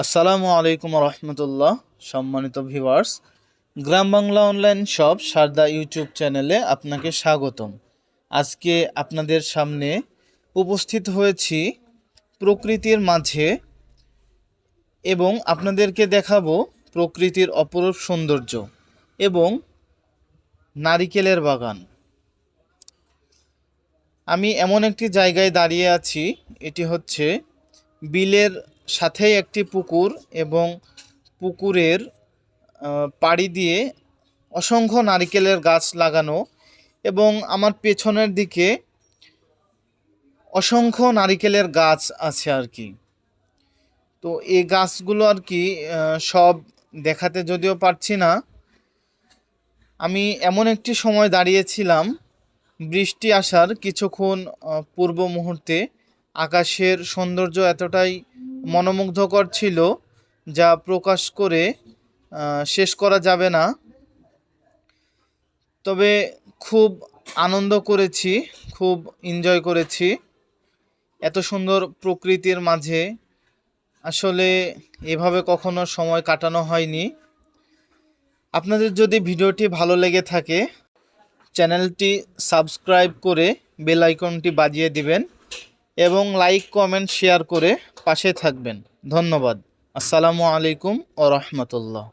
আসসালামু আলাইকুম রহমতুল্লাহ। সম্মানিত viewers, Gram Bangla online shop Sarda YouTube চ্যানেলে আপনাকে স্বাগতম। আজকে আপনাদের সামনে উপস্থিত হয়েছি প্রকৃতির মাঝে এবং আপনাদেরকে দেখাবো প্রকৃতির অপরূপ সৌন্দর্য এবং নারিকেলের বাগান। আমি এমন একটি জায়গায় দাঁড়িয়ে আছি, এটি হচ্ছে বিলের সাথেই একটি পুকুর এবং পুকুরের পাড়ি দিয়ে অসংখ্য নারিকেলের গাছ লাগানো এবং আমার পেছনের দিকে অসংখ্য নারিকেলের গাছ আছে আর কি। তো এই গাছগুলো আর কি সব দেখাতে যদিও পারছি না। আমি এমন একটি সময় দাঁড়িয়েছিলাম, বৃষ্টি আসার কিছুক্ষণ পূর্ব মুহূর্তে আকাশের সৌন্দর্য এতটাই মনোমুগ্ধকর ছিল যা প্রকাশ করে শেষ করা যাবে না। তবে খুব আনন্দ করেছি, খুব এনজয় করেছি এত সুন্দর প্রকৃতির মাঝে। আসলে এভাবে কখনো সময় কাটানো হয়নি। আপনাদের যদি ভিডিওটি ভালো লেগে থাকে চ্যানেলটি সাবস্ক্রাইব করে বেল আইকনটি বাজিয়ে দিবেন এবং লাইক কমেন্ট শেয়ার করে পাশে থাকবেন। ধন্যবাদ। আসসালামু আলাইকুম ওয়া রাহমাতুল্লাহ।